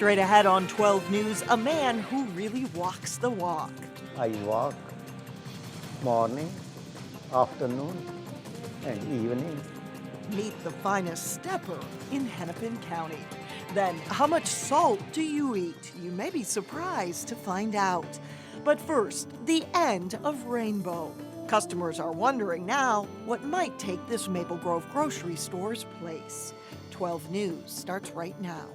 Straight ahead on 12 News, a man who really walks the walk. I walk morning, afternoon, and evening. Meet the finest stepper in Hennepin County. Then, how much salt do you eat? You may be surprised to find out. But first, the end of Rainbow. Customers are wondering now what might take this Maple Grove grocery store's place. 12 News starts right now.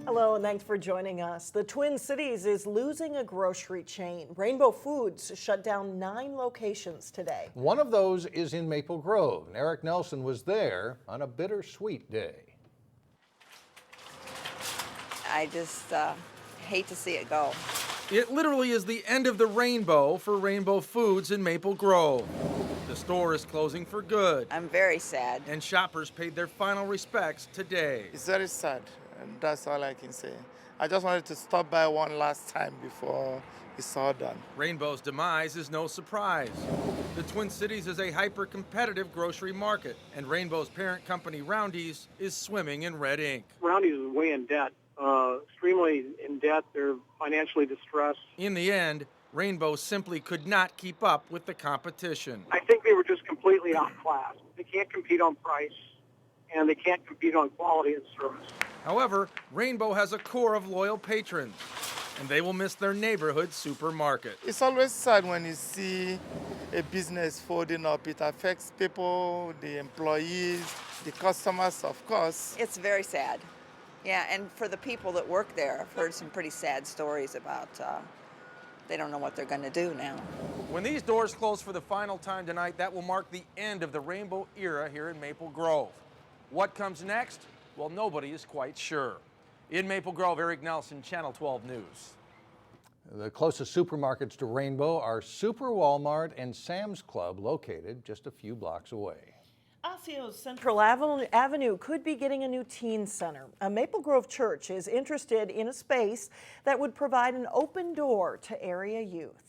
Hello, and thanks for joining us. The Twin Cities is losing a grocery chain. Rainbow Foods shut down 9 locations today. One of those is in Maple Grove, and Eric Nelson was there on a bittersweet day. I just hate to see it go. It literally is the end of the rainbow for Rainbow Foods in Maple Grove. The store is closing for good. I'm very sad. And shoppers paid their final respects today. It's very sad, and that's all I can say. I just wanted to stop by one last time before it's all done. Rainbow's demise is no surprise. The Twin Cities is a hyper-competitive grocery market, and Rainbow's parent company, Roundy's, is swimming in red ink. Roundy's is way in debt, extremely in debt. They're financially distressed. In the end, Rainbow simply could not keep up with the competition. I think they were just completely outclassed. They can't compete on price, and they can't compete on quality and service. However, Rainbow has a core of loyal patrons, and they will miss their neighborhood supermarket. It's always sad when you see a business folding up. It affects people, the employees, the customers, of course. It's very sad. Yeah, and for the people that work there, I've heard some pretty sad stories about they don't know what they're going to do now. When these doors close for the final time tonight, that will mark the end of the Rainbow era here in Maple Grove. What comes next? Well, nobody is quite sure. In Maple Grove, Eric Nelson, Channel 12 News. The closest supermarkets to Rainbow are Super Walmart and Sam's Club, located just a few blocks away. Osseo's Central Avenue could be getting a new teen center. A Maple Grove church is interested in a space that would provide an open door to area youth.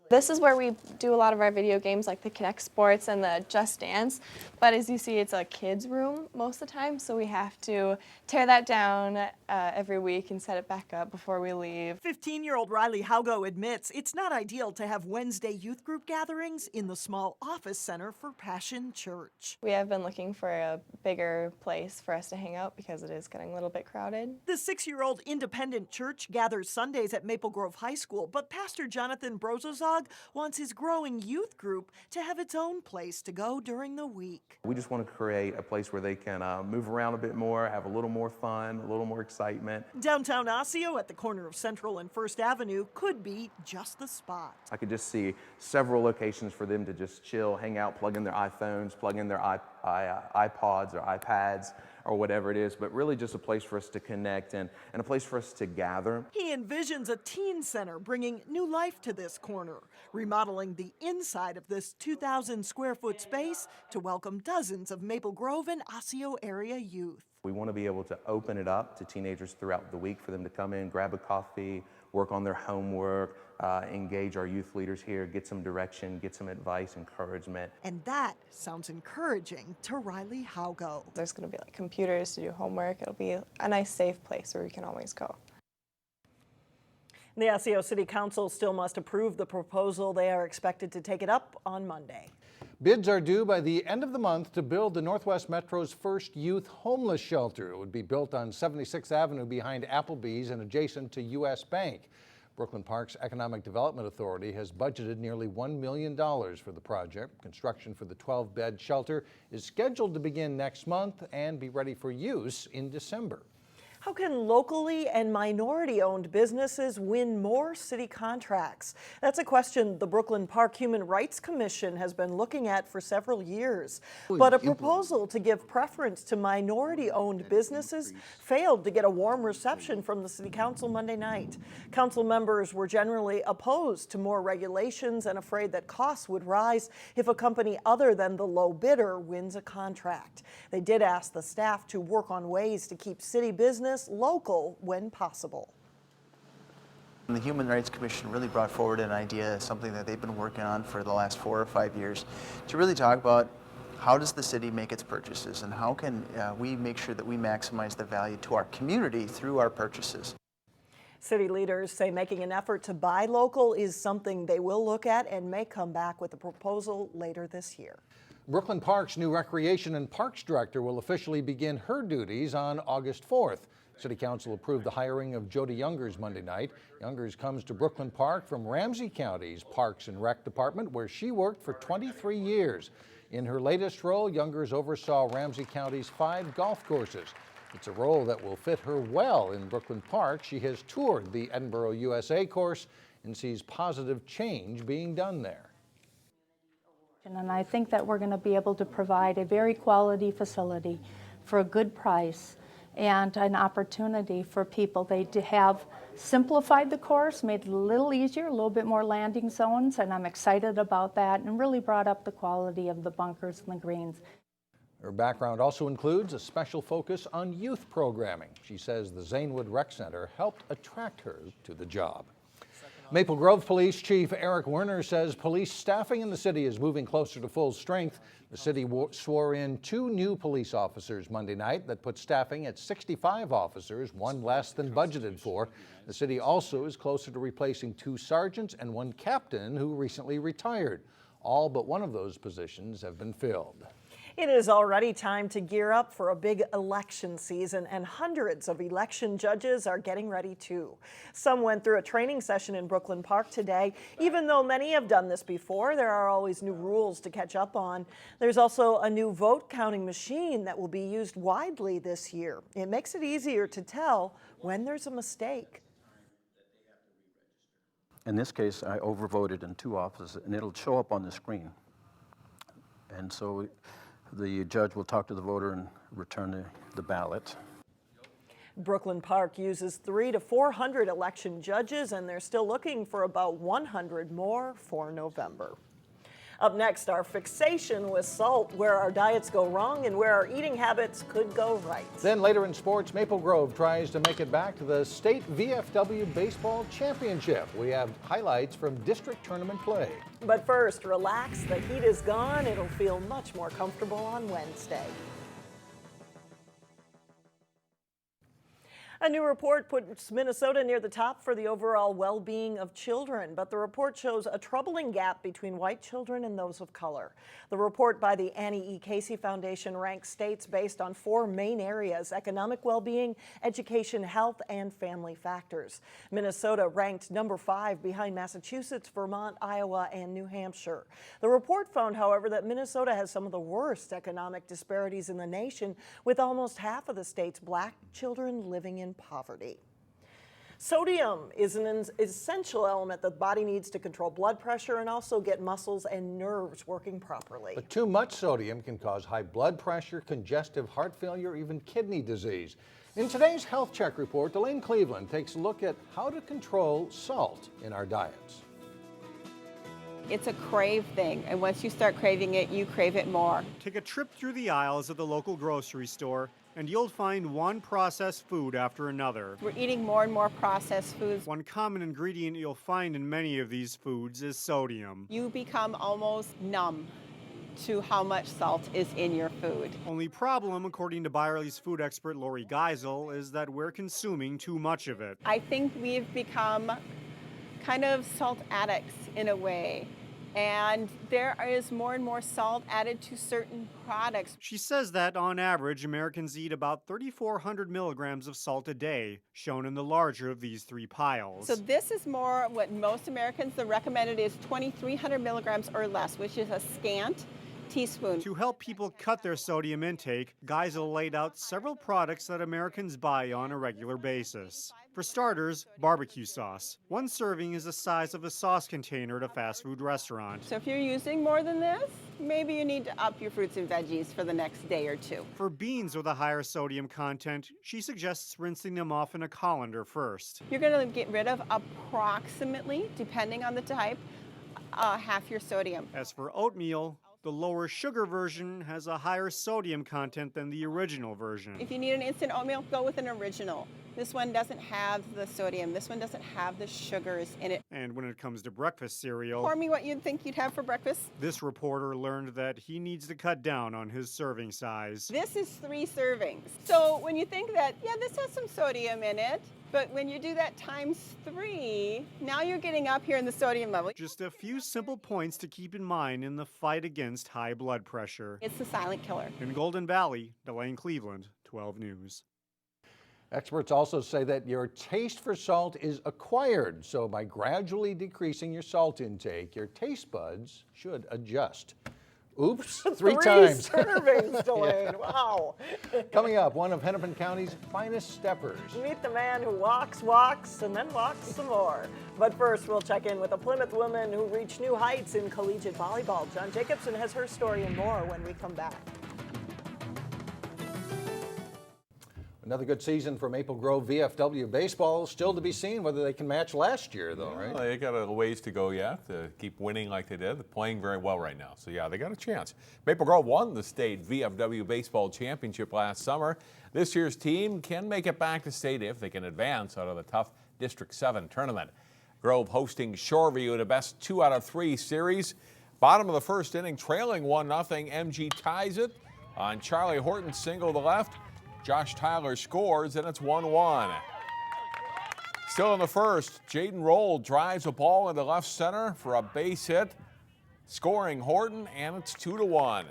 This is where we do a lot of our video games, like the Connect Sports and the Just Dance. But as you see, it's a kids' room most of the time, so we have to tear that down every week and set it back up before we leave. 15-year-old Riley Haugo admits it's not ideal to have Wednesday youth group gatherings in the small office center for Passion Church. We have been looking for a bigger place for us to hang out because it is getting a little bit crowded. The 6-year-old independent church gathers Sundays at Maple Grove High School, but Pastor Jonathan Brozozog wants his growing youth group to have its own place to go during the week. We just want to create a place where they can move around a bit more, have a little more fun, a little more excitement. Downtown Osseo at the corner of Central and First Avenue could be just the spot. I could just see several locations for them to just chill, hang out, plug in their iPhones, plug in their iPods or iPads or whatever it is, but really just a place for us to connect and a place for us to gather. He envisions a teen center bringing new life to this corner, remodeling the inside of this 2,000 square foot space to welcome dozens of Maple Grove and Osseo area youth. We want to be able to open it up to teenagers throughout the week for them to come in, grab a coffee, work on their homework, engage our youth leaders here, get some direction, get some advice, encouragement. And that sounds encouraging to Riley Haugo. There's going to be like computers to do homework. It'll be a nice, safe place where we can always go. The Osseo City Council still must approve the proposal. They are expected to take it up on Monday. Bids are due by the end of the month to build the Northwest Metro's first youth homeless shelter. It would be built on 76th Avenue behind Applebee's and adjacent to U.S. Bank. Brooklyn Park's Economic Development Authority has budgeted nearly $1 million for the project. Construction for the 12-bed shelter is scheduled to begin next month and be ready for use in December. How can locally and minority-owned businesses win more city contracts? That's a question the Brooklyn Park Human Rights Commission has been looking at for several years. But a proposal to give preference to minority-owned businesses failed to get a warm reception from the City Council Monday night. Council members were generally opposed to more regulations and afraid that costs would rise if a company other than the low bidder wins a contract. They did ask the staff to work on ways to keep city business local when possible. The Human Rights Commission really brought forward an idea, something that they've been working on for the last 4 or 5 years, to really talk about how does the city make its purchases, and how can we make sure that we maximize the value to our community through our purchases. City leaders say making an effort to buy local is something they will look at and may come back with a proposal later this year. Brooklyn Park's new Recreation and Parks Director will officially begin her duties on August 4th. City Council approved the hiring of Jody Youngers Monday night. Youngers comes to Brooklyn Park from Ramsey County's Parks and Rec Department, where she worked for 23 years. In her latest role, Youngers oversaw Ramsey County's 5 golf courses. It's a role that will fit her well in Brooklyn Park. She has toured the Edinburgh USA course and sees positive change being done there. And I think that we're going to be able to provide a very quality facility for a good price and an opportunity for people. They have simplified the course, made it a little easier, a little bit more landing zones, and I'm excited about that, and really brought up the quality of the bunkers and the greens. Her background also includes a special focus on youth programming. She says the Zanewood Rec Center helped attract her to the job. Maple Grove Police Chief Eric Werner says police staffing in the city is moving closer to full strength. The city swore in 2 new police officers Monday night. That puts staffing at 65 officers, 1 less than budgeted for. The city also is closer to replacing 2 sergeants and 1 captain who recently retired. All but one of those positions have been filled. It is already time to gear up for a big election season, and hundreds of election judges are getting ready too. Some went through a training session in Brooklyn Park today. Even though many have done this before, there are always new rules to catch up on. There's also a new vote counting machine that will be used widely this year. It makes it easier to tell when there's a mistake. In this case, I overvoted in 2 offices, and it'll show up on the screen. And so the judge will talk to the voter and return the ballot. Brooklyn Park uses 300 to 400 election judges, and they're still looking for about 100 more for November. Up next, our fixation with salt, where our diets go wrong and where our eating habits could go right. Then later in sports, Maple Grove tries to make it back to the state VFW baseball championship. We have highlights from district tournament play. But first, relax. The heat is gone. It'll feel much more comfortable on Wednesday. A new report puts Minnesota near the top for the overall well-being of children, but the report shows a troubling gap between white children and those of color. The report by the Annie E. Casey Foundation ranks states based on 4 main areas: economic well-being, education, health, and family factors. Minnesota ranked number 5 behind Massachusetts, Vermont, Iowa, and New Hampshire. The report found, however, that Minnesota has some of the worst economic disparities in the nation, with almost half of the state's black children living in poverty. Sodium is an essential element the body needs to control blood pressure and also get muscles and nerves working properly. But too much sodium can cause high blood pressure, congestive heart failure, even kidney disease. In today's Health Check report, Elaine Cleveland takes a look at how to control salt in our diets. It's a crave thing, and once you start craving it, you crave it more. Take a trip through the aisles of the local grocery store, and you'll find one processed food after another. We're eating more and more processed foods. One common ingredient you'll find in many of these foods is sodium. You become almost numb to how much salt is in your food. Only problem, according to Byerly's food expert Lori Geisel, is that we're consuming too much of it. I think we've become kind of salt addicts in a way. And there is more and more salt added to certain products. She says that, on average, Americans eat about 3,400 milligrams of salt a day, shown in the larger of these 3 piles. So this is more what most Americans, the recommended is 2,300 milligrams or less, which is a scant teaspoon. To help people cut their sodium intake, Geisel laid out several products that Americans buy on a regular basis. For starters, barbecue sauce. 1 serving is the size of a sauce container at a fast food restaurant. So if you're using more than this, maybe you need to up your fruits and veggies for the next day or 2. For beans with a higher sodium content, she suggests rinsing them off in a colander first. You're going to get rid of approximately, depending on the type, half your sodium. As for oatmeal, the lower sugar version has a higher sodium content than the original version. If you need an instant oatmeal, go with an original. This one doesn't have the sodium. This one doesn't have the sugars in it. And when it comes to breakfast cereal, Pour me what you'd think you'd have for breakfast. this reporter learned that he needs to cut down on his serving size. This is 3 servings. So when you think that, yeah, this has some sodium in it, but when you do that times 3, now you're getting up here in the sodium level. Just a few simple points to keep in mind in the fight against high blood pressure. It's the silent killer. In Golden Valley, Delane Cleveland, 12 News. Experts also say that your taste for salt is acquired, so by gradually decreasing your salt intake, your taste buds should adjust. Oops, three times. servings, Delane, wow. Coming up, one of Hennepin County's finest steppers. Meet the man who walks, and then walks some more. But first, we'll check in with a Plymouth woman who reached new heights in collegiate volleyball. John Jacobson has her story and more when we come back. Another good season for Maple Grove VFW baseball. Still to be seen whether they can match last year, though, right? Well, they got a ways to go yet to keep winning like they did. They're playing very well right now. So, yeah, they got a chance. Maple Grove won the state VFW baseball championship last summer. This year's team can make it back to state if they can advance out of the tough District 7 tournament. Grove hosting Shoreview in a best 2 out of 3 series. Bottom of the first inning, trailing 1-0. MG ties it on Charlie Horton's single to the left. Josh Tyler scores, and it's 1-1. Still in the first, Jaden Roll drives a ball into left center for a base hit, scoring Horton, and it's 2-1.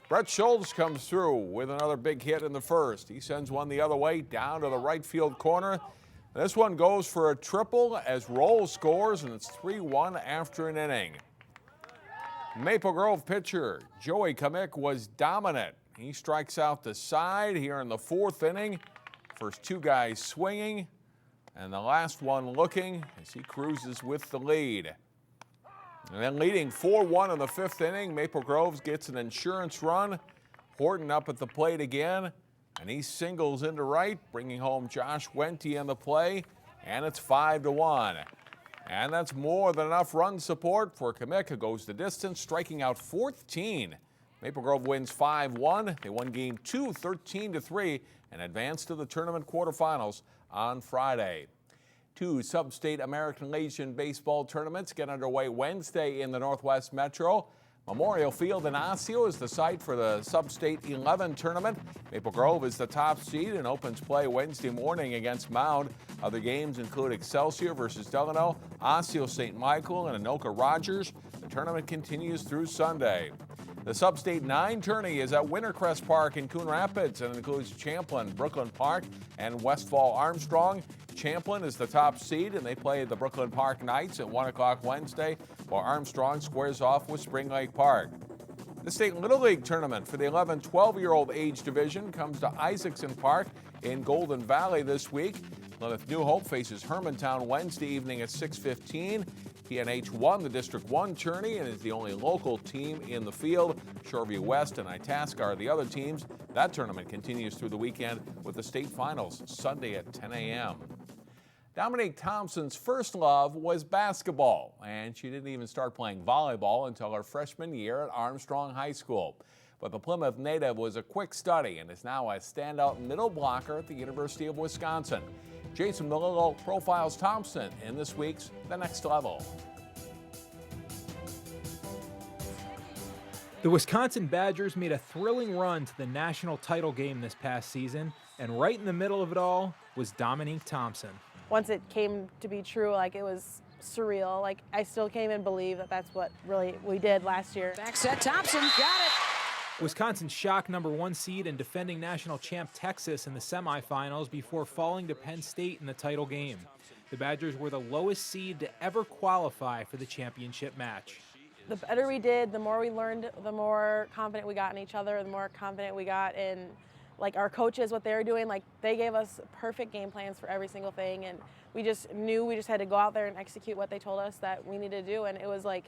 Brett Schultz comes through with another big hit in the first. He sends one the other way down to the right field corner. This one goes for a triple as Roll scores, and it's 3-1 after an inning. Maple Grove pitcher Joey Kamick was dominant. He strikes out the side here in the 4th inning. First 2 guys swinging, and the last one looking as he cruises with the lead. And then leading 4-1 in the 5th inning, Maple Grove gets an insurance run. Horton up at the plate again, and he singles into right, bringing home Josh Wente on the play, and it's 5-1. And that's more than enough run support for Kamick, who goes the distance, striking out 14. Maple Grove wins 5-1. They won game 2, 13-3, and advanced to the tournament quarterfinals on Friday. 2 sub-state American Legion baseball tournaments get underway Wednesday in the Northwest Metro. Memorial Field in Osseo is the site for the sub-state 11 tournament. Maple Grove is the top seed and opens play Wednesday morning against Mound. Other games include Excelsior versus Delano, Osseo St. Michael, and Anoka Rogers. The tournament continues through Sunday. The Sub-State 9 tourney is at Wintercrest Park in Coon Rapids and includes Champlin, Brooklyn Park, and Westfall Armstrong. Champlin is the top seed, and they play the Brooklyn Park Knights at 1 o'clock Wednesday, while Armstrong squares off with Spring Lake Park. The State Little League tournament for the 11-12-year-old age division comes to Isaacson Park in Golden Valley this week. Plymouth New Hope faces Hermantown Wednesday evening at 6:15. PNH won the District 1 tourney and is the only local team in the field. Shoreview West and Itasca are the other teams. That tournament continues through the weekend with the state finals Sunday at 10 a.m. Dominique Thompson's first love was basketball, and she didn't even start playing volleyball until her freshman year at Armstrong High School. But the Plymouth native was a quick study and is now a standout middle blocker at the University of Wisconsin. Jason Melillo profiles Thompson in this week's The Next Level. The Wisconsin Badgers made a thrilling run to the national title game this past season, and right in the middle of it all was Dominique Thompson. Once it came to be true, like, it was surreal. Like, I still can't even believe that that's what really we did last year. Back set, Thompson got it. Wisconsin shocked #1 seed and defending national champ Texas in the semifinals before falling to Penn State in the title game. The Badgers were the lowest seed to ever qualify for the championship match. The better we did, the more we learned, the more confident we got in each other, the more confident we got in, like, our coaches, what they were doing. Like, they gave us perfect game plans for every single thing, and we just knew we just had to go out there and execute what they told us that we needed to do. And it was like,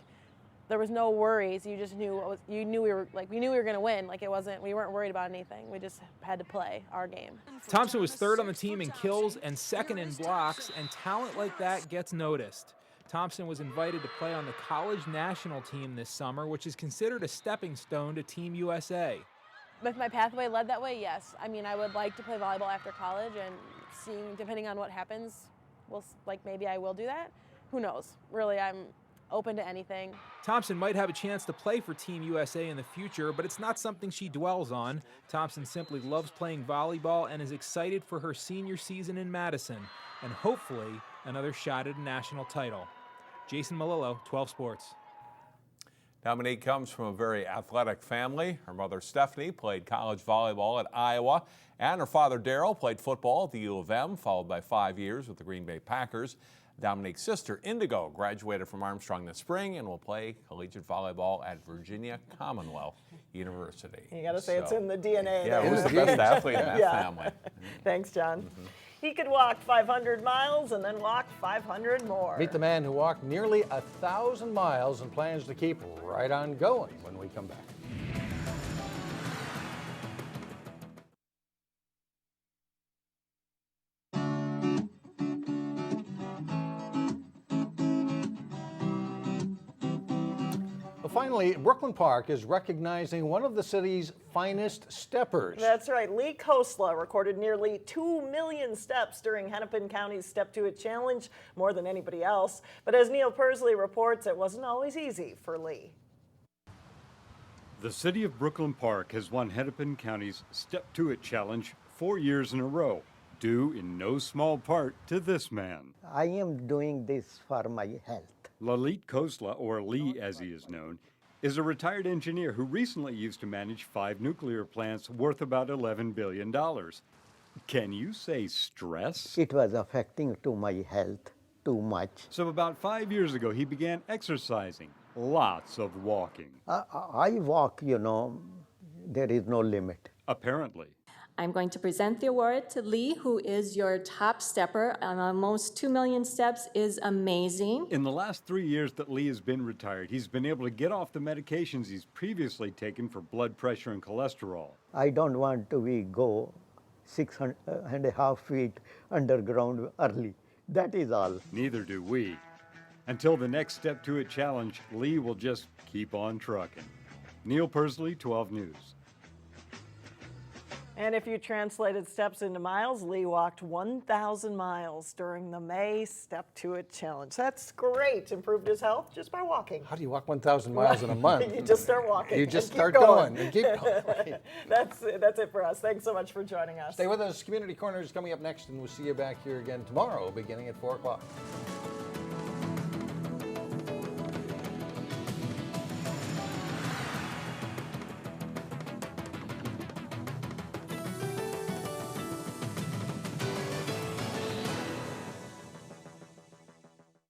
there was no worries. You just knew we knew we were going to win. Like, we weren't worried about anything. We just had to play our game. Thompson was third on the team in kills and second in blocks, and talent like that gets noticed. Thompson was invited to play on the college national team this summer, which is considered a stepping stone to Team USA. If my pathway led that way, yes. I mean, I would like to play volleyball after college, and seeing, depending on what happens, maybe I will do that. Who knows? Really, I'm open to anything. Thompson might have a chance to play for Team USA in the future, but it's not something she dwells on. Thompson simply loves playing volleyball and is excited for her senior season in Madison and hopefully another shot at a national title. Jason Malillo, 12 Sports. Dominique comes from a very athletic family. Her mother, Stephanie, played college volleyball at Iowa, and her father, Daryl, played football at the U of M, followed by 5 years with the Green Bay Packers. Dominique's sister, Indigo, graduated from Armstrong this spring and will play collegiate volleyball at Virginia Commonwealth University. You got to say it's in the DNA. Yeah, there. who's the best athlete in that family? Thanks, John. He could walk 500 miles and then walk 500 more. Meet the man who walked nearly 1,000 miles and plans to keep right on going when we come back. Finally, Brooklyn Park is recognizing one of the city's finest steppers. That's right. Lee Khosla recorded nearly 2 million steps during Hennepin County's Step to It Challenge, more than anybody else. But as Neil Persley reports, it wasn't always easy for Lee. The city of Brooklyn Park has won Hennepin County's Step to It Challenge 4 years in a row, due in no small part to this man. I am doing this for my health. Lalit Khosla, or Lee as he is known, is a retired engineer who recently used to manage 5 nuclear plants worth about $11 billion. Can you say stress? It was affecting to my health too much. So about 5 years ago, he began exercising, lots of walking. I walk, there is no limit. Apparently. I'm going to present the award to Lee, who is your top stepper. Almost 2 million steps is amazing. In the last 3 years that Lee has been retired, he's been able to get off the medications he's previously taken for blood pressure and cholesterol. I don't want to go 6.5 feet underground early. That is all. Neither do we. Until the next Step to It challenge, Lee will just keep on trucking. Neil Persley, 12 News. And if you translated steps into miles, Lee walked 1,000 miles during the May Step to It Challenge. That's great. Improved his health just by walking. How do you walk 1,000 miles in a month? You just start walking. You just start going and keep going. That's it for us. Thanks so much for joining us. Stay with us. Community Corner is coming up next, and we'll see you back here again tomorrow beginning at 4 o'clock.